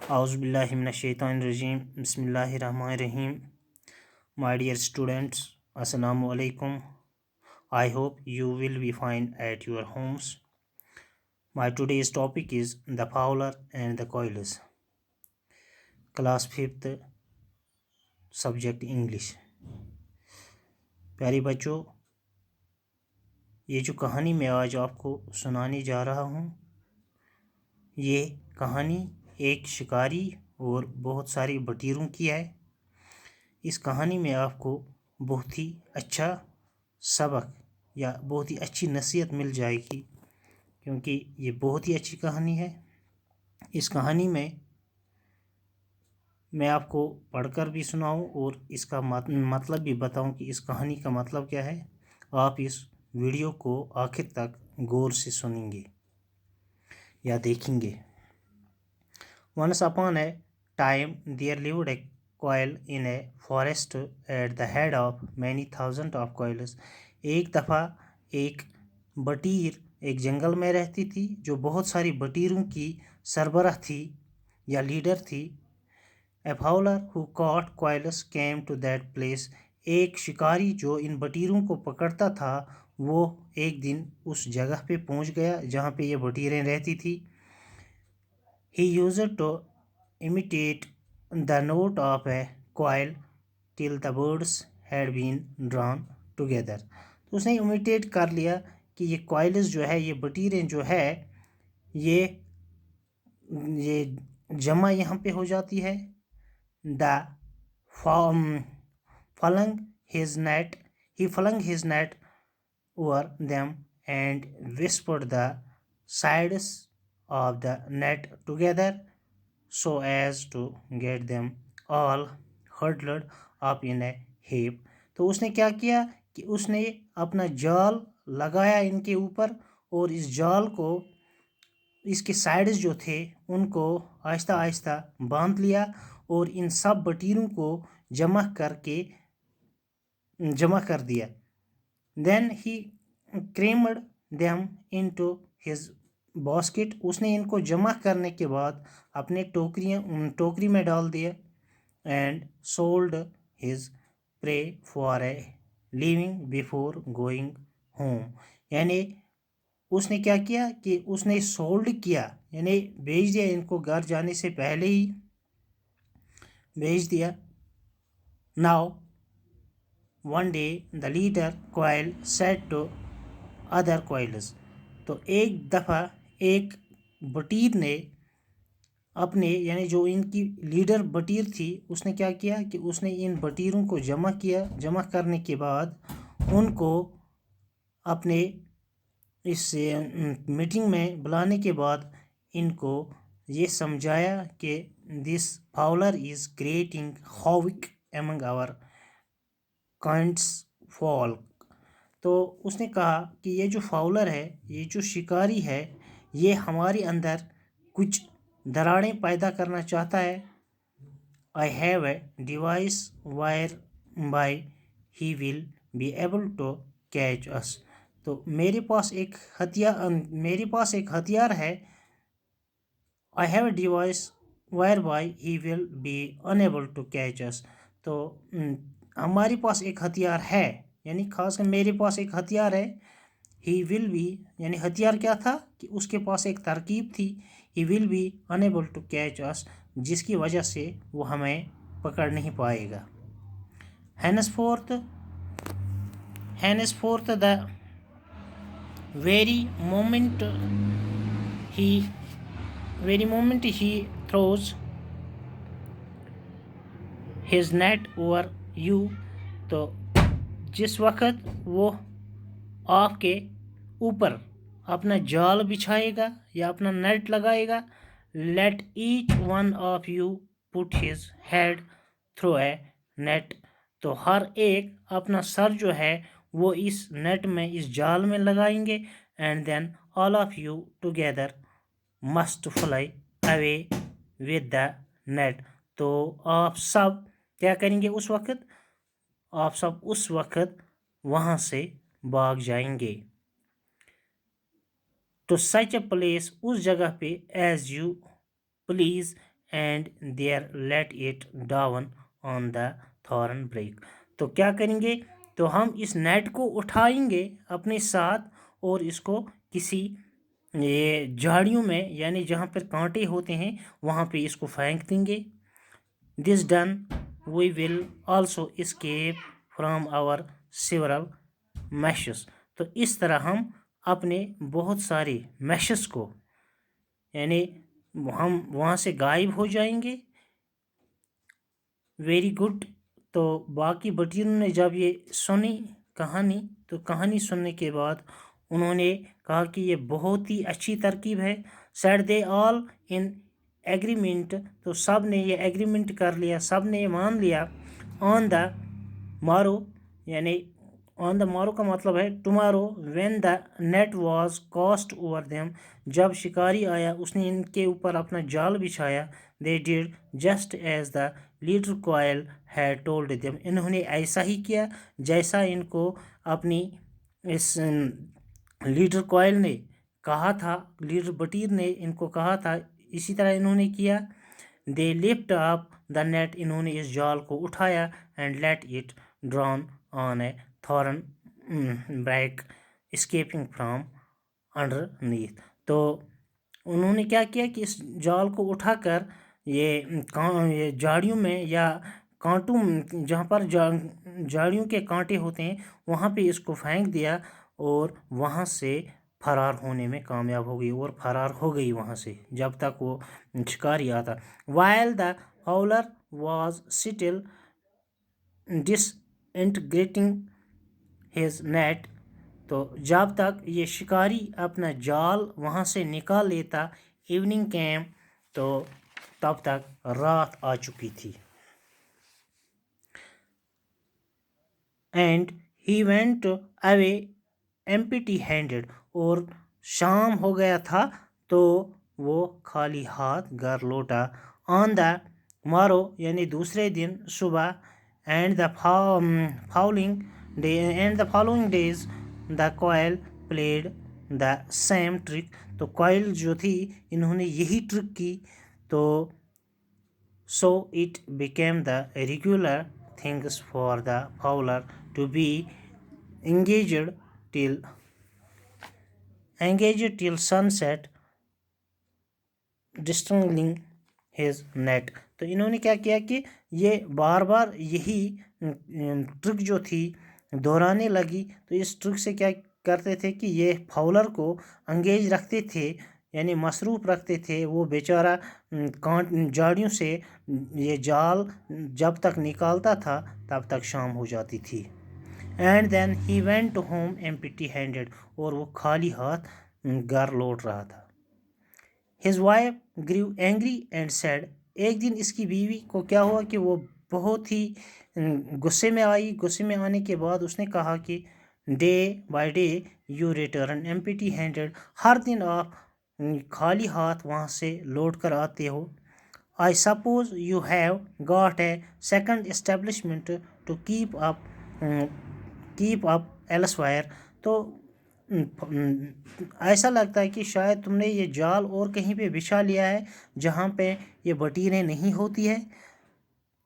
Auzu billahi minash shaitanir rajim. Bismillahir rahmanir rahim. My dear students, Assalamu alaikum. I hope you will be fine at your homes. My today's topic is the fowler and the coilers. Class 5th, subject English. प्यारे बच्चों, ये जो कहानी मैं आज आपको सुनाने जा रहा हूँ, ये कहानी एक शिकारी और बहुत सारे बटीरों की है। इस कहानी में आपको बहुत ही अच्छा सबक या बहुत ही अच्छी नसीहत मिल जाएगी, क्योंकि ये बहुत ही अच्छी कहानी है। इस कहानी में मैं आपको पढ़कर भी सुनाऊं और इसका मतलब भी बताऊं कि इस कहानी का मतलब क्या है। आप इस वीडियो को आखिर तक गौर से सुनेंगे या देखेंगे। Once upon a time there lived a quail in a forest at the head of many thousands of quails. एक दफ़ा एक बटीर एक जंगल में रहती थी जो बहुत सारी बटीरों की सरबराह थी या लीडर थी। A fowler who caught quails came to that place. एक शिकारी जो इन बटीरों को पकड़ता था वो एक दिन उस जगह पे पहुंच गया जहाँ पे ये बटीरें रहती थी। He used to imitate the note of a quail till the birds had been drawn together. तो उसने इमिटेट कर लिया कि ये क्वाइल्स जो है, ये बटीरें जो है, ये जमा यहाँ पे हो जाती है। The flung his net, he flung his net over them and whispered the sides of the net together so as to get them all huddled up in a heap. तो उसने क्या किया कि उसने अपना जाल लगाया इनके ऊपर और इस जाल को, इसके साइड्स जो थे उनको आहिस्ता आहिस्ता बांध लिया और इन सब बटीरों को जमा कर दिया। Then he crammed them into his basket. उसने इनको जमा करने के बाद अपने टोकरी में डाल दिया। And sold his prey for a living before going home. यानी उसने क्या किया कि उसने सोल्ड किया, यानी बेच दिया, इनको घर जाने से पहले ही बेच दिया। Now one day the leader quail said to other quails. तो एक दफ़ा एक बटीर ने अपने, यानी जो इनकी लीडर बटीर थी, उसने क्या किया कि उसने इन बटीरों को जमा किया। जमा करने के बाद उनको अपने इस मीटिंग में बुलाने के बाद इनको ये समझाया कि this fowler is creating havoc among our kinds folk. तो उसने कहा कि ये जो फाउलर है, ये जो शिकारी है, ये हमारे अंदर कुछ दरारें पैदा करना चाहता है। I have a device whereby he will be able to catch us. तो मेरे पास एक हथियार है। I have a device whereby he will be unable to catch us. तो हमारे पास एक हथियार है, यानी खासकर मेरे पास एक हथियार है। He will be, यानी हथियार क्या था कि उसके पास एक तरकीब थी। He will be unable to catch us, जिसकी वजह से वो हमें पकड़ नहीं पाएगा। Henceforth the very moment he throws his net over you, तो जिस वक्त वो आपके ऊपर अपना जाल बिछाएगा या अपना नेट लगाएगा, let each one of you put his head through a net. तो हर एक अपना सर जो है वो इस नेट में, इस जाल में लगाएंगे। and then all of you together must fly away with the net. तो आप सब क्या करेंगे उस वक्त? आप सब उस वक्त वहाँ से भाग जाएंगे। To such a place, उस जगह पे, as you please, and there let it down on the thorn break. तो क्या करेंगे, तो हम इस नेट को उठाएंगे अपने साथ और इसको किसी ये झाड़ियों में यानी जहाँ पर कांटे होते हैं वहाँ पे इसको फेंक देंगे. This done, we will also escape from our several meshes. तो इस तरह हम अपने बहुत सारे meshes को यानी हम वहाँ से गायब हो जाएंगे. Very good. तो बाकी बटीरों ने जब ये सुनी कहानी तो कहानी सुनने के बाद उन्होंने कहा कि ये बहुत ही अच्छी तरकीब है. Said they all in agreement. तो सब ने ये एग्रीमेंट कर लिया, सब ने ये मान लिया. ऑन द मारो यानी ऑन द मारो का मतलब है tomorrow. When the net was cast over them. जब शिकारी आया उसने इनके ऊपर अपना जाल बिछाया. They did just as the leader quail had told them. इन्होंने ऐसा ही किया जैसा इनको अपनी इस लीडर क्वाइल ने कहा था, लीडर बटीर ने इनको कहा था, इसी तरह इन्होंने किया. They lift up the net. इन्होंने इस जाल को उठाया. And let it drawn on a thorn brake escaping from underneath. तो उन्होंने क्या किया कि इस जाल को उठाकर ये झाड़ियों में या कांटों जहाँ पर झाड़ियों के कांटे होते हैं वहाँ पे इसको फेंक दिया और वहाँ से फरार होने में कामयाब हो गई और फरार हो गई वहाँ से जब तक वो शिकारी आता. while the fowler was still disintegrating his net. तो जब तक ये शिकारी अपना जाल वहाँ से निकाल लेता, इवनिंग कैम. तो तब तक रात आ चुकी थी. And he went away empty handed. और शाम हो गया था तो वो खाली हाथ घर लौटा. ऑन द मारो यानी दूसरे दिन सुबह. And the following days the coil played the same trick. तो क्वाइल जो थी इन्होंने यही ट्रिक की. तो so it became the regular things for the fowler to be engaged till sunset distangling his net. तो इन्होंने क्या किया कि ये बार बार यही ट्रिक जो थी दोहराने लगी. तो इस ट्रिक से क्या करते थे कि ये फाउलर को अंगेज रखते थे यानी मसरूफ़ रखते थे. वो बेचारा झाड़ियों से ये जाल जब तक निकालता था तब तक शाम हो जाती थी. And then he went home empty handed. और वो खाली हाथ घर लौट रहा था. His wife grew angry and said. एक दिन इसकी बीवी को क्या हुआ कि वो बहुत ही गुस्से में आई. गुस्से में आने के बाद उसने कहा कि day by day you return empty handed. हर दिन आप खाली हाथ वहाँ से लौट कर आते हो. I suppose you have got a second establishment to keep up elsewhere. तो ऐसा लगता है कि शायद तुमने ये जाल और कहीं पे बिछा लिया है जहाँ पे ये बटीरें नहीं होती है.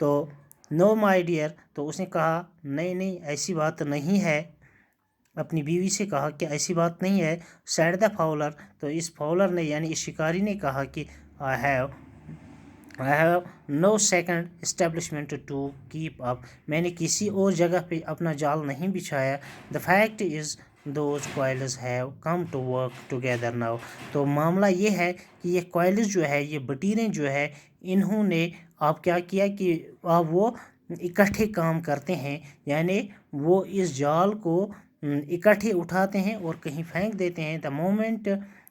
तो नो माय डियर. तो उसने कहा नहीं ऐसी बात नहीं है. अपनी बीवी से कहा कि ऐसी बात नहीं है. Sad the Fowler. तो इस फाउलर ने यानी इस शिकारी ने कहा कि I have no second establishment to keep up. मैंने किसी और जगह पे अपना जाल नहीं बिछाया. The fact is those quails have come to work together now. तो मामला ये है कि ये क्वाइल्स जो है ये बटीरें जो है इन्होंने आप क्या किया कि आप वो इकट्ठे काम करते हैं यानी वो इस जाल को इकट्ठे उठाते हैं और कहीं फेंक देते हैं. The moment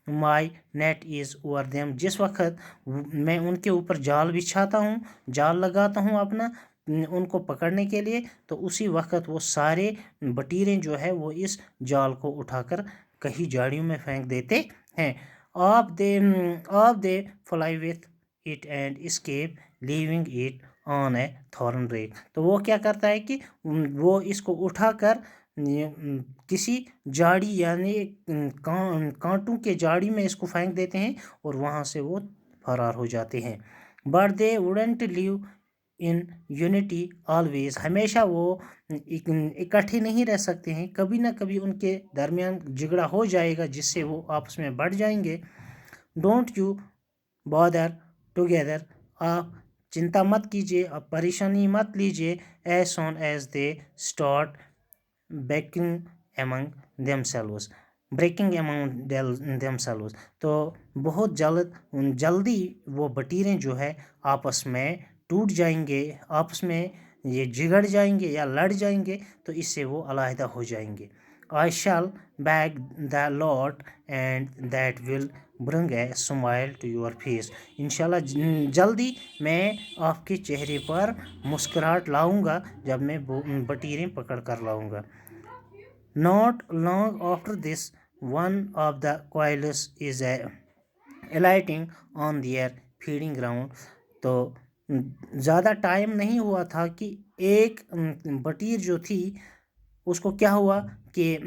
my net is over them. जिस वक्त मैं उनके ऊपर जाल बिछाता हूँ, जाल लगाता हूँ अपना उनको पकड़ने के लिए, तो उसी वक्त वो सारे बटीरें जो है वो इस जाल को उठाकर कहीं झाड़ियों में फेंक देते हैं. आप they fly with it and escape leaving it on a thorn break. तो वो क्या करता है कि वो इसको उठाकर किसी झाड़ी यानी कांटों के झाड़ी में इसको फेंक देते हैं और वहाँ से वो फरार हो जाते हैं. But they wouldn't live in unity always, हमेशा वो इकट्ठे नहीं रह सकते हैं, कभी ना कभी उनके दरमियान झगड़ा हो जाएगा जिससे वो आपस में बढ़ जाएंगे। डोंट यू बॉदर टुगेदर, आप चिंता मत कीजिए, आप परेशानी मत लीजिए। As soon as they start bickering among themselves, breaking among themselves, तो बहुत जल्दी वो बटीरें जो है आपस में टूट जाएंगे, आपस में ये झगड़ जाएंगे या लड़ जाएंगे, तो इससे वो अलहदा हो जाएंगे। I shall bag the lot and that will bring a smile to your face, इंशाल्लाह जल्दी मैं आपके चेहरे पर मुस्कुराहट लाऊंगा जब मैं बटीरें पकड़ कर लाऊंगा। Not long after this, one of the quails is alighting on their feeding ground, तो ज़्यादा टाइम नहीं हुआ था कि एक बटीर जो थी उसको क्या हुआ कि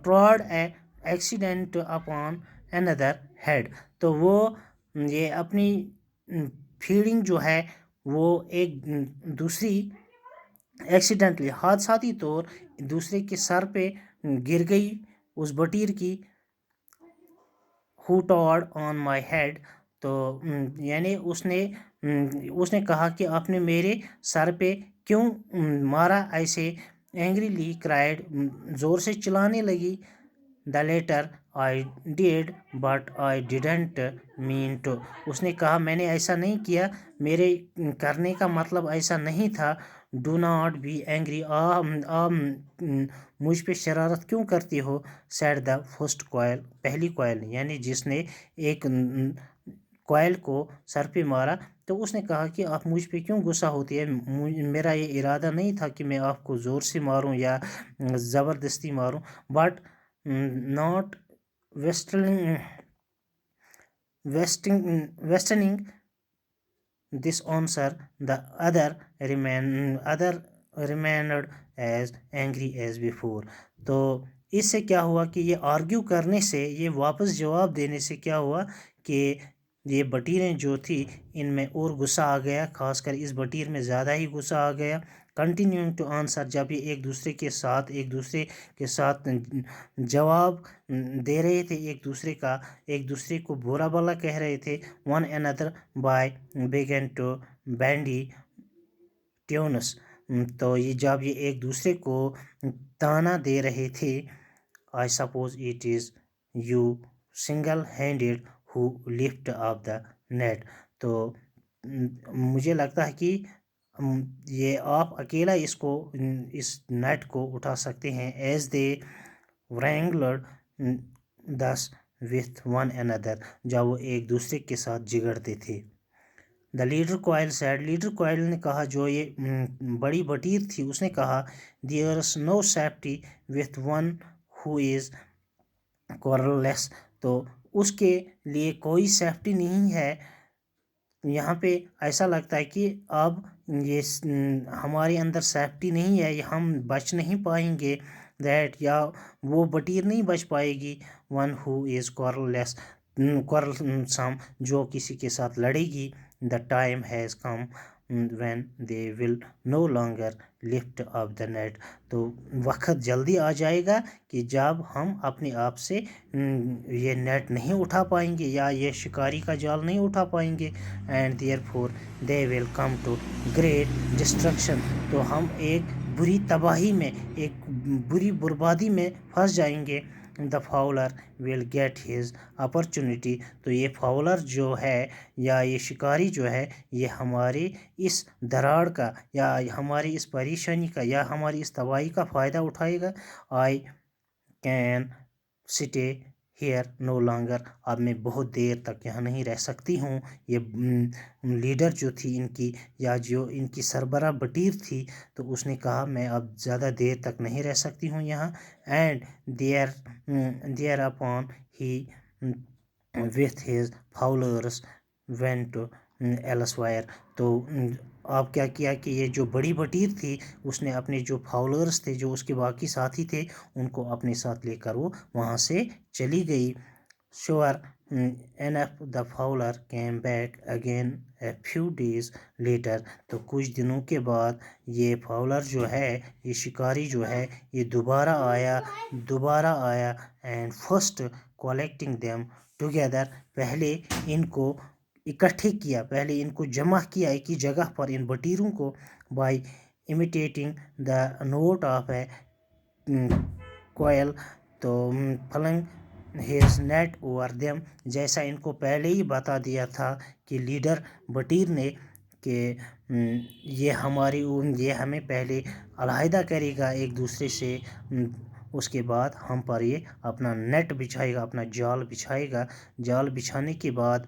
ट्रॉड एक्सीडेंट अपॉन अनदर हेड, तो वो ये अपनी फीडिंग जो है वो एक दूसरी एक्सीडेंटली हादसाती तौर दूसरे के सर पे गिर गई उस बटीर की। हु टॉड ऑन माई हेड, तो यानी उसने कहा कि आपने मेरे सर पे क्यों मारा, ऐसे एंग्रीली क्राइड, ज़ोर से चिल्लाने लगी। The latter I did but I didn't mean to, उसने कहा मैंने ऐसा नहीं किया, मेरे करने का मतलब ऐसा नहीं था। डू नॉट बी एंग्री, मुझ पे शरारत क्यों करती हो। सेड द फर्स्ट कॉयल, पहली कॉयल यानी जिसने एक कॉयल को सर पे मारा, तो उसने कहा कि आप मुझ पे क्यों गुस्सा होती है, मेरा ये इरादा नहीं था कि मैं आपको ज़ोर से मारूं या ज़बरदस्ती मारूं। But not westerning this answer, the other remained as angry as before, तो इससे क्या हुआ कि ये आर्ग्यू करने से, ये वापस जवाब देने से क्या हुआ कि ये बटीरें जो थी इनमें और गुस्सा आ गया, खासकर इस बटीर में ज़्यादा ही गुस्सा आ गया। कंटिन्यूइंग टू आंसर, जब ये एक दूसरे के साथ जवाब दे रहे थे, एक दूसरे को बुरा भला कह रहे थे। One another by began to bandy tunes, तो ये जब ये एक दूसरे को ताना दे रहे थे। I suppose it is you single handed who lift up the net, तो मुझे लगता है कि ये आप अकेला इस नेट को उठा सकते हैं। As they wrangled thus with one another, जब वो एक दूसरे के साथ झगड़ते थे। The leader quail said, leader quail ने कहा, जो ये बड़ी बटीर थी उसने कहा, there is no safety with one who is quarreless, तो उसके लिए कोई सेफ्टी नहीं है। यहाँ पे ऐसा लगता है कि अब ये हमारे अंदर सेफ्टी नहीं है, हम बच नहीं पाएंगे। दैट, या वो बटीर नहीं बच पाएगी। वन हु इज़ quarrelsome, जो किसी के साथ लड़ेगी। The time has come when they will no longer lift up the net, तो वक्त जल्दी आ जाएगा कि जब हम अपने आप से ये नेट नहीं उठा पाएंगे या ये शिकारी का जाल नहीं उठा पाएंगे। And therefore they will come to great destruction, तो हम एक बुरी तबाही में, एक बुरी बर्बादी में फंस जाएंगे। The Fowler will get his opportunity, तो ये फाउलर जो है या ये शिकारी जो है, ये हमारे इस दरार का या हमारी इस परेशानी का या हमारी इस तबाही का फ़ायदा उठाएगा। I can stay here no longer, अब मैं बहुत देर तक यहाँ नहीं रह सकती हूँ। ये लीडर जो थी इनकी, या जो इनकी सरबराह बटीर थी, तो उसने कहा मैं अब ज़्यादा देर तक नहीं रह सकती हूँ यहाँ। And thereupon he with his fowlers went elsewhere, तो आप क्या किया कि ये जो बड़ी बटीर थी उसने अपने जो फाउलर्स थे, जो उसके बाकी साथी थे, उनको अपने साथ लेकर वो वहाँ से चली गई। Sure enough, the fowler came back again a few days later. تو کچھ دنوں کے بعد یہ فاولر جو ہے، یہ شکاری جو ہے، یہ دوبارہ آیا and first collecting them together. پہلے ان کو اکٹھے کیا، پہلے ان کو جمع کیا ایک ہی جگہ پر، ان بٹیروں کو، by imitating the note of a کوئل. تو flung his net over them. جیسا ان کو پہلے ہی بتا دیا تھا کہ لیڈر بٹیر نے کہ یہ ہمیں پہلے علیحدہ کرے گا ایک دوسرے سے، اس کے بعد ہم پر یہ اپنا نیٹ بچھائے گا، اپنا جال بچھائے گا. جال بچھانے کے بعد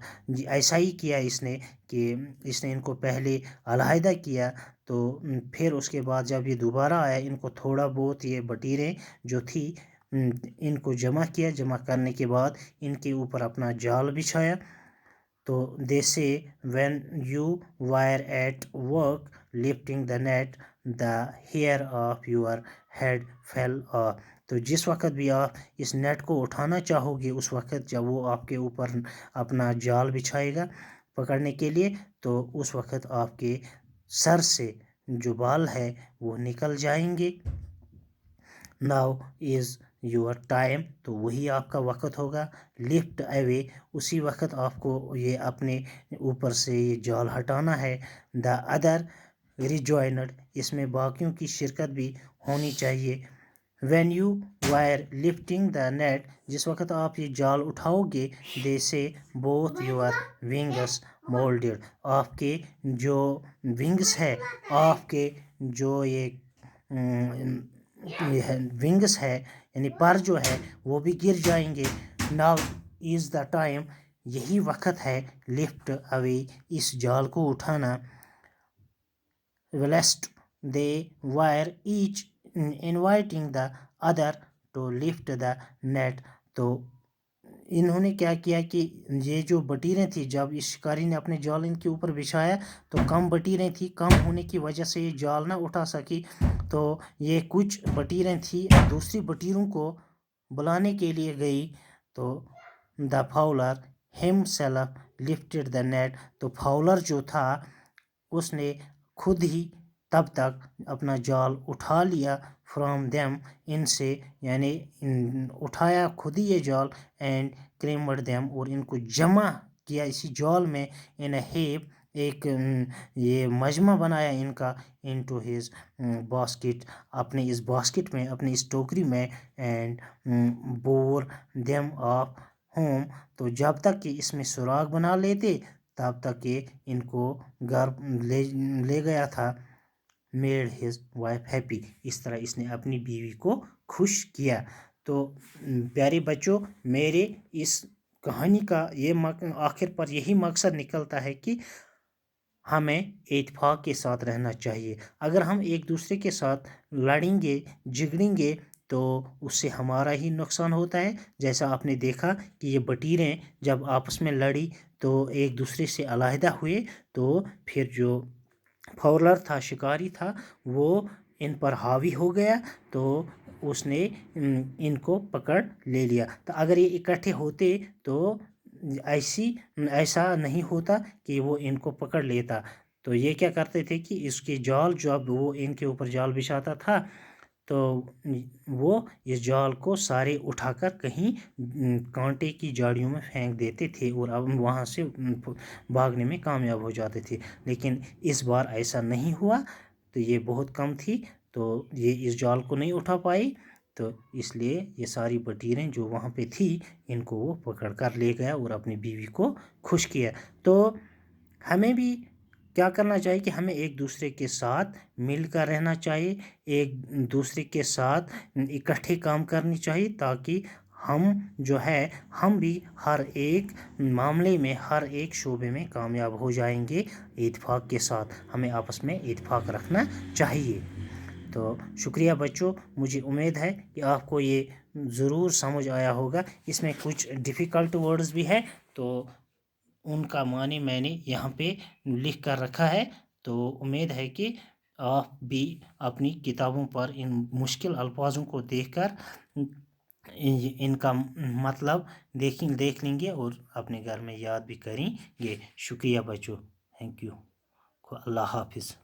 ایسا ہی کیا اس نے کہ اس نے ان کو پہلے علیحدہ کیا. تو پھر اس کے بعد جب یہ دوبارہ آیا، ان کو تھوڑا بہت یہ بٹیریں جو تھی ان کو جمع کیا، جمع کرنے کے بعد ان کے اوپر اپنا جال بچھایا. تو they say when you were at work lifting the net the hair of your head fell off. تو جس وقت بھی آپ اس نیٹ کو اٹھانا چاہو گے، اس وقت جب وہ آپ کے اوپر اپنا جال بچھائے گا پکڑنے کے لیے، تو اس وقت آپ کے سر سے جو بال ہے وہ نکل جائیں گے. now is your time. تو وہی آپ کا وقت ہوگا. لفٹ اوے، اسی وقت آپ کو یہ اپنے اوپر سے یہ جال ہٹانا ہے. دا ادر ریجوائنڈ، اس میں باقیوں کی شرکت بھی ہونی چاہیے. When you were lifting the net, جس وقت آپ یہ جال اٹھاؤ گے، دے سے بوتھ یور ونگس مولڈیڈ، آپ کے جو ونگس ہے، آپ کے جو یہ ونگس ہے یعنی پر جو ہے وہ بھی گر جائیں گے. ناؤ از دا ٹائم، یہی وقت ہے لفٹ اوے، اس جال کو اٹھانا. Whilst they were each inviting the other to lift the net. تو انہوں نے کیا کیا کہ یہ جو بٹیریں تھیں، جب اس شکاری نے اپنے جال ان کے اوپر بچھایا تو کم بٹیریں تھیں، کم ہونے کی وجہ سے یہ جال نہ اٹھا سکی. تو یہ کچھ بٹیریں تھیں دوسری بٹیروں کو بلانے کے لیے گئی. تو دا فاولر ہم سیلف لفٹڈ دا نیٹ. تو فاولر جو تھا اس نے خود ہی تب تک اپنا جال اٹھا لیا فرام دیم، ان سے، یعنی اٹھایا خود ہی یہ جال. اینڈ کریمڈ دیم، اور ان کو جمع کیا اسی جال میں. ان اے ہیپ، ایک یہ مجمع بنایا ان کا. انٹو ہز باسکٹ، اپنے اس باسکٹ میں، اپنی اس ٹوکری میں. And bore them off home. تو جب تک کہ اس میں سراغ بنا لیتے تب تک کہ ان کو گھر لے گیا تھا. میڈ ہز وائف ہیپی، اس طرح اس نے اپنی بیوی کو خوش کیا. تو پیارے بچوں، میرے اس کہانی کا یہ آخر پر یہی مقصد نکلتا ہے کہ ہمیں اتفاق کے ساتھ رہنا چاہیے. اگر ہم ایک دوسرے کے ساتھ لڑیں گے، جھگڑیں گے، تو اس سے ہمارا ہی نقصان ہوتا ہے. جیسا آپ نے دیکھا کہ یہ بٹیریں جب آپس میں لڑی تو ایک دوسرے سے علیحدہ ہوئے، تو پھر جو فاولر تھا، شکاری تھا، وہ ان پر حاوی ہو گیا، تو اس نے ان کو پکڑ لے لیا. تو اگر یہ اکٹھے ہوتے تو ایسا نہیں ہوتا کہ وہ ان کو پکڑ لیتا. تو یہ کیا کرتے تھے کہ اس کے جال، جب وہ ان کے اوپر جال بچھاتا تھا تو وہ اس جال کو سارے اٹھا کر کہیں کانٹے کی جاڑیوں میں پھینک دیتے تھے اور اب وہاں سے بھاگنے میں کامیاب ہو جاتے تھے. لیکن اس بار ایسا نہیں ہوا، تو یہ بہت کم تھی، تو یہ اس جال کو نہیں اٹھا پائی. تو اس لیے یہ ساری بٹیریں جو وہاں پہ تھی ان کو وہ پکڑ کر لے گیا اور اپنی بیوی کو خوش کیا. تو ہمیں بھی کیا کرنا چاہیے کہ ہمیں ایک دوسرے کے ساتھ مل کر رہنا چاہیے، ایک دوسرے کے ساتھ اکٹھے کام کرنی چاہیے، تاکہ ہم جو ہے ہم بھی ہر ایک معاملے میں، ہر ایک شعبے میں کامیاب ہو جائیں گے. اتفاق کے ساتھ ہمیں آپس میں اتفاق رکھنا چاہیے. تو شکریہ بچوں، مجھے امید ہے کہ آپ کو یہ ضرور سمجھ آیا ہوگا. اس میں کچھ ڈیفیکلٹ ورڈز بھی ہے، تو ان کا معنی میں نے یہاں پہ لکھ کر رکھا ہے. تو امید ہے کہ آپ بھی اپنی کتابوں پر ان مشکل الفاظوں کو دیکھ کر ان کا مطلب دیکھ لیں گے اور اپنے گھر میں یاد بھی کریں گے. شکریہ بچوں. Thank you. اللہ حافظ.